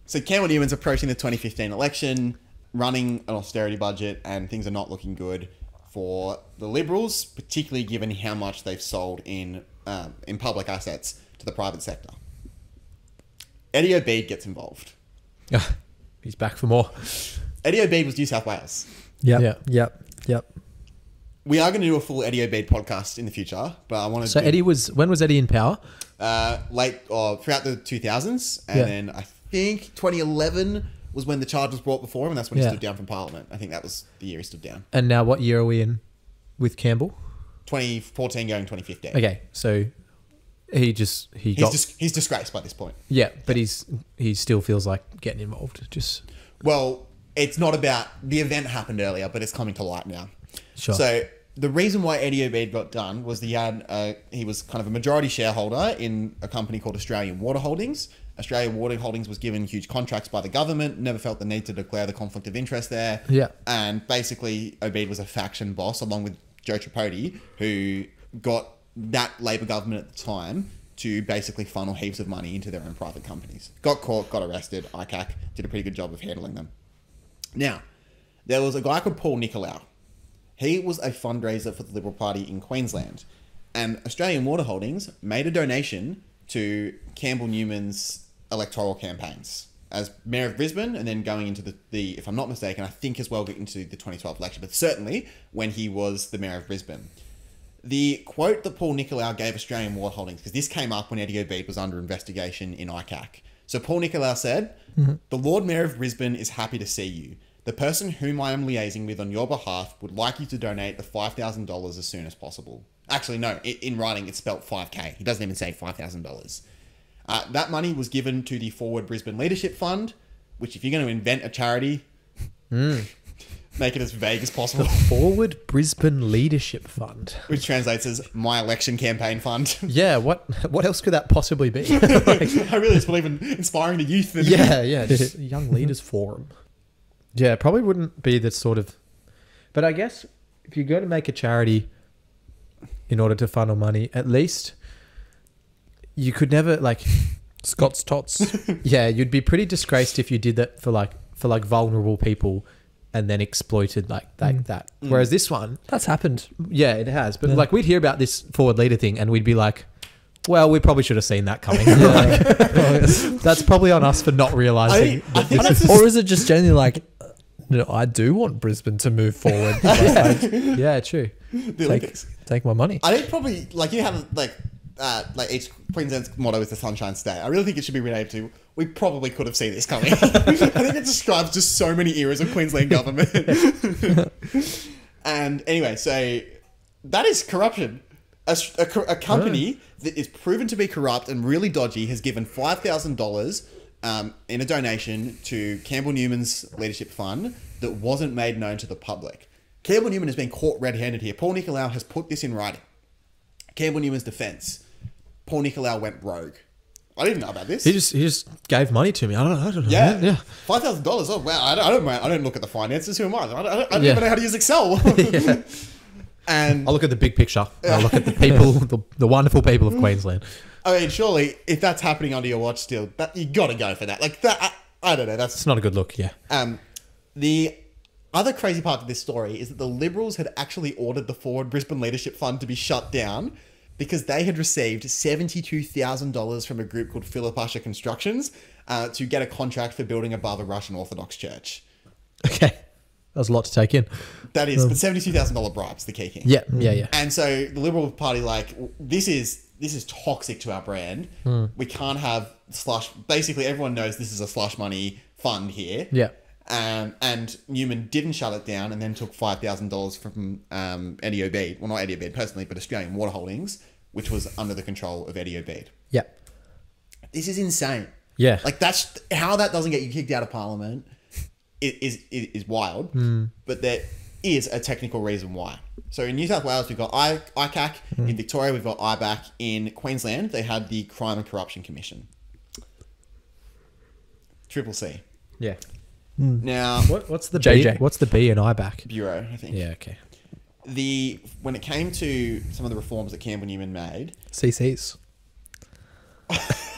So Campbell Newman's approaching the 2015 election, running an austerity budget, and things are not looking good for the Liberals, particularly given how much they've sold in public assets to the private sector. Eddie Obeid gets involved. He's back for more. Eddie Obeid was New South Wales. Yep. We are going to do a full Eddie Obeid podcast in the future, but I want to. So when was Eddie in power? Throughout the 2000s, and then I think 2011 was when the charge was brought before him, and that's when he stood down from Parliament. I think that was the year he stood down. And now what year are we in with Campbell? 2014 going 2015. Okay, so he's disgraced by this point. Yeah, but he still feels like getting involved. Well, it's not about the event happened earlier, but it's coming to light now. Sure. So the reason why Eddie Obeid got done was he was kind of a majority shareholder in a company called Australian Water Holdings. Australian Water Holdings was given huge contracts by the government, never felt the need to declare the conflict of interest there. Yeah. And basically, Obeid was a faction boss along with Joe Tripodi, who got that Labor government at the time to basically funnel heaps of money into their own private companies. Got caught, got arrested. ICAC did a pretty good job of handling them. Now, there was a guy called Paul Nicolau. He was a fundraiser for the Liberal Party in Queensland. And Australian Water Holdings made a donation to Campbell Newman's electoral campaigns as Mayor of Brisbane, and then going into the if I'm not mistaken, I think as well into the 2012 election, but certainly when he was the Mayor of Brisbane. The quote that Paul Nicolau gave Australian Water Holdings, because this came up when Eddie Obeid was under investigation in ICAC. So Paul Nicolau said, "The Lord Mayor of Brisbane is happy to see you. The person whom I am liaising with on your behalf would like you to donate the $5,000 as soon as possible." Actually, no, in writing it's spelt 5K. He doesn't even say $5,000. That money was given to the Forward Brisbane Leadership Fund, which if you're going to invent a charity, make it as vague as possible. Forward Brisbane Leadership Fund. Which translates as My Election Campaign Fund. Yeah, what else could that possibly be? I really just believe in inspiring the youth. Just Young Leaders Forum. Yeah, it probably wouldn't be the sort of... But I guess if you're going to make a charity in order to funnel money, at least you could never, like... Scott's Tots. Yeah, you'd be pretty disgraced if you did that for vulnerable people and then exploited like that. Whereas this one... That's happened. Yeah, it has. But like we'd hear about this forward leader thing and we'd be like... Well, we probably should have seen that coming. That's probably on us for not realising. Or is it just generally like, I do want Brisbane to move forward. Yeah, true. Take my money. I think probably, like you have, like each Queensland's motto is the Sunshine State. I really think it should be renamed to, we probably could have seen this coming. I think it describes just so many eras of Queensland government. And anyway, so that is corruption. A company that is proven to be corrupt and really dodgy has given $5,000 in a donation to Campbell Newman's leadership fund that wasn't made known to the public. Campbell Newman has been caught red-handed here. Paul Nicolau has put this in writing. Campbell Newman's defense. Paul Nicolau went rogue. I didn't know about this. He just gave money to me. I don't know. Yeah. Yeah. $5,000. Oh, wow. I don't look at the finances. Who am I? I don't even know how to use Excel. Yeah. And I'll look at the big picture. I'll look at the people, the wonderful people of Queensland. I mean, surely, if that's happening under your watch still, you got to go for that. Like, that, I don't know. It's not a good look, yeah. The other crazy part of this story is that the Liberals had actually ordered the Forward Brisbane Leadership Fund to be shut down because they had received $72,000 from a group called Philip Usher Constructions to get a contract for building above a Russian Orthodox church. Okay. That was a lot to take in. That is, but $72,000 bribes, the key thing. Yeah. And so the Liberal Party, like, this is toxic to our brand. We can't have slush. Basically, everyone knows this is a slush money fund here. Yeah. And Newman didn't shut it down and then took $5,000 from Eddie Obeid. Well, not Eddie Obeid personally, but Australian Water Holdings, which was under the control of Eddie Obeid. Yeah. This is insane. Yeah. Like, that's how that doesn't get you kicked out of Parliament. Is wild, but there is a technical reason why. So in New South Wales, we've got ICAC. In Victoria, we've got IBAC. In Queensland, they had the Crime and Corruption Commission. Triple C. Yeah. Now, what's the JJ? B? What's the B in IBAC? Bureau, I think. Yeah, okay. When it came to some of the reforms that Campbell Newman made... CCs.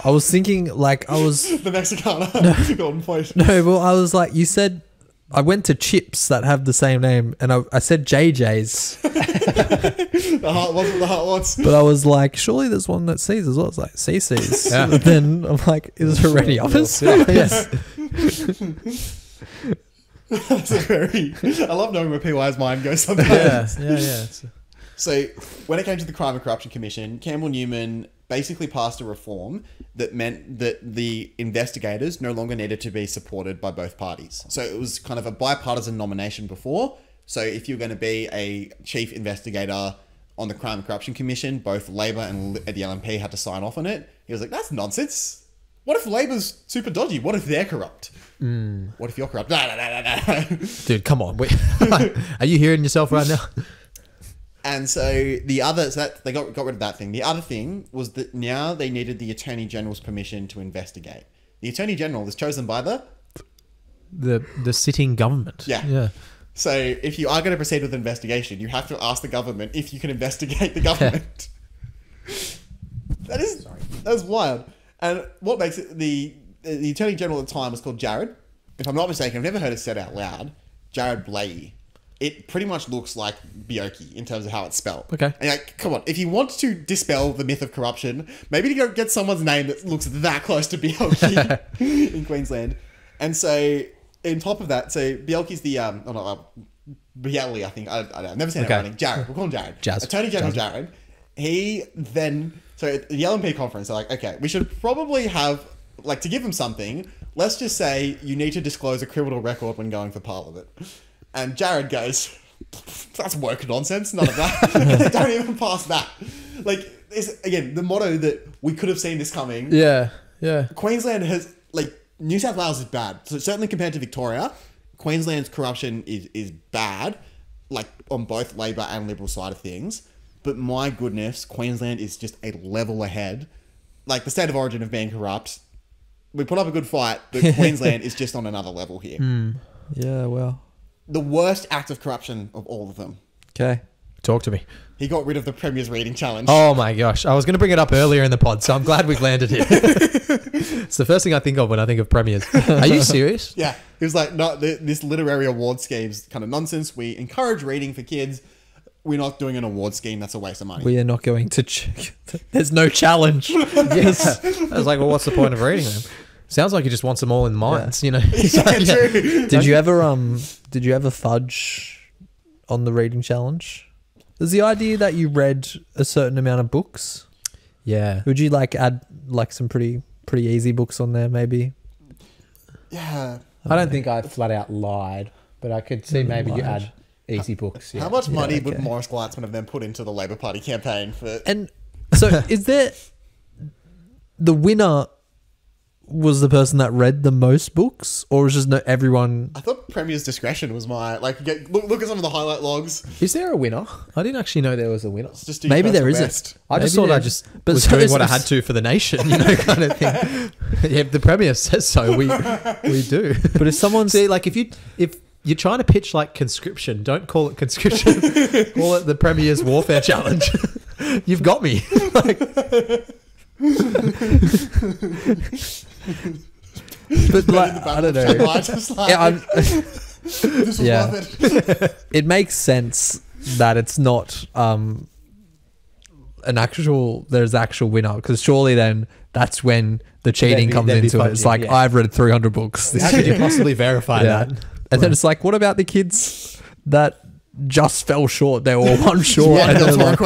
I was thinking like I was The Mexicana. Golden Point. no. Well, I was like you said. I went to chips that have the same name, and I said JJ's, The hot ones with the hot ones. but I was like, surely there's one that C's as well. It's like CC's. Yeah. But then I'm like, is there already others? Yes. That's a very... I love knowing where PY's mind goes sometimes. Yeah. It's- So when it came to the Crime and Corruption Commission, Campbell Newman basically passed a reform that meant that the investigators no longer needed to be supported by both parties. So it was kind of a bipartisan nomination before. So if you're going to be a chief investigator on the Crime and Corruption Commission, both Labor and the LNP had to sign off on it. He was like, that's nonsense. What if Labor's super dodgy? What if they're corrupt? What if you're corrupt? No. Dude, come on. Wait. Are you hearing yourself right now? And so the other, so that they got rid of that thing. The other thing was that now they needed the Attorney General's permission to investigate. The Attorney General is chosen by The sitting government. Yeah. So if you are going to proceed with an investigation, you have to ask the government if you can investigate the government. That's wild. And what makes it the Attorney General at the time was called Jared. If I'm not mistaken, I've never heard it said out loud. Jared Blahey. It pretty much looks like Bioki in terms of how it's spelled. Okay. And like, come on, if you want to dispel the myth of corruption, maybe to go get someone's name that looks that close to Bioki in Queensland. And so, on top of that, so Bioki's the Bialy, I think. I don't know. I've never seen it running. Jared. We'll call him Jared. Jazz. Attorney General Jared. He then, so at the LNP conference, they're like, okay, we should probably have, like, to give him something, let's just say you need to disclose a criminal record when going for Parliament. And Jared goes, that's woke nonsense. None of that. Don't even pass that. Like, it's, again, the motto that we could have seen this coming. Yeah. Queensland has, like, New South Wales is bad. So certainly compared to Victoria, Queensland's corruption is bad, like, on both Labor and Liberal side of things. But my goodness, Queensland is just a level ahead. Like, the state of origin of being corrupt, we put up a good fight, but Queensland is just on another level here. Yeah. Well. The worst act of corruption of all of them. Okay. Talk to me. He got rid of the Premier's reading challenge. Oh my gosh. I was going to bring it up earlier in the pod, so I'm glad we've landed here. It's the first thing I think of when I think of premiers. Are you serious? Yeah. He was like, no, this literary award scheme's kind of nonsense. We encourage reading for kids. We're not doing an award scheme. That's a waste of money. We are not going to check. There's no challenge. Yes. I was like, well, what's the point of reading them? Sounds like he just wants them all in minds, you know? Yeah, true. Did you ever fudge on the reading challenge? Is the idea that you read a certain amount of books? Yeah. Would you like add like some pretty easy books on there maybe? Yeah. I don't think I flat out lied, but I could see maybe you add easy books. Yeah. How much money would okay. Morris Gleitzman have then put into the Labor Party campaign for... And so is there the winner was the person that read the most books, or was just everyone? I thought Premier's discretion was my... Like, look at some of the highlight logs. Is there a winner? I didn't actually know there was a winner. Just do Maybe personal there isn't. best. I just Maybe thought I there- just but was so doing is what I this- had to for the nation, you know, kind of thing. Yeah, if the Premier says so, we do. But if someone's See, like if you're trying to pitch like conscription, don't call it conscription. Call it the Premier's Warfare Challenge. You've got me. but like, I don't know. Yeah, This was Yeah. worth it. it makes sense that it's not there's actual winner, because surely then that's when the cheating comes there'd be into it. It's fudging, like yeah. I've read 300 books this How could year. you possibly verify Yeah. that? And then it's like, what about the kids that just fell short? They were all one short, Yeah, and there was they're more like,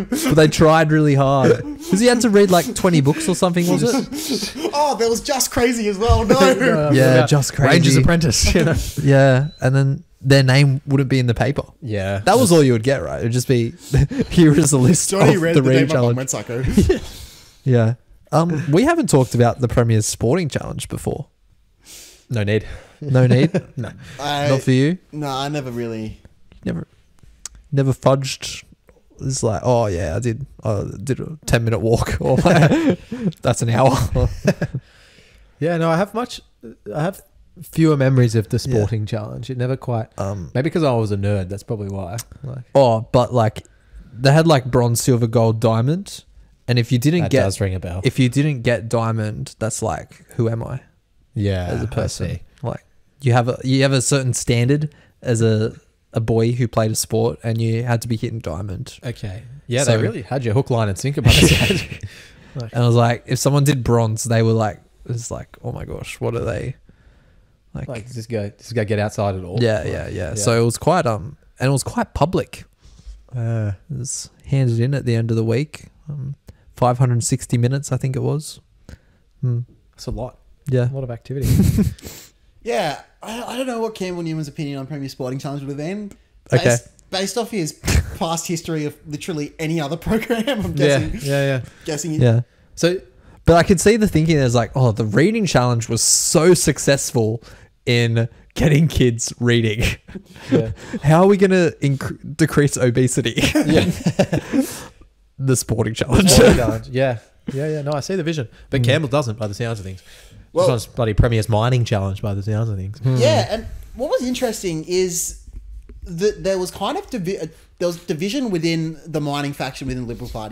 requests. but they tried really hard. Because he had to read like 20 books or something, was it? Oh, there was Just Crazy as well. No. Yeah, just crazy. Ranger's Apprentice. You know? Yeah, and then their name wouldn't be in the paper. Yeah, That was all you would get, right? It would just be, here is the list Johnny of read the the reading day my mum challenge. went psycho. Yeah. We haven't talked about the Premier's sporting challenge before. no need. No need. No. Not for you. No, I never really... Never fudged. It's like, oh yeah, I did a 10-minute walk, or like, that's an hour. Yeah, no, I have fewer memories of the sporting challenge. It never quite. Maybe because I was a nerd. That's probably why. Like, But like, they had like bronze, silver, gold, diamond, And if you didn't That get does ring a bell. if you didn't get diamond, that's like, who am I Yeah, as a I person? see. Like you have a certain standard as a boy who played a sport, and you had to be hitting diamond. Okay. Yeah, So- they really had your hook, line, and sinker. By the side. And I was like, if someone did bronze, they were like, it's like, oh my gosh, what are they? Like, does this guy get outside at all? Yeah. So it was quite and it was quite public. Uh, It was handed in at the end of the week. 560 minutes, I think it was. that's a lot. Yeah. A lot of activity. Yeah, I don't know what Campbell Newman's opinion on Premier Sporting Challenge would have been. Okay. Based off his past history of literally any other program, I'm yeah, guessing. yeah. Guessing. Yeah. So But I could see the thinking is like, oh, the reading challenge was so successful in getting kids reading. yeah, How are we going to decrease obesity? yeah. The sporting challenge. Sporting challenge. Yeah. No, I see the vision, but Campbell doesn't, by the sounds of things. Well- This one's bloody Premier's mining challenge, by the sounds of things. Yeah, and what was interesting is that there was kind of there was division within the mining faction within the Liberal Party.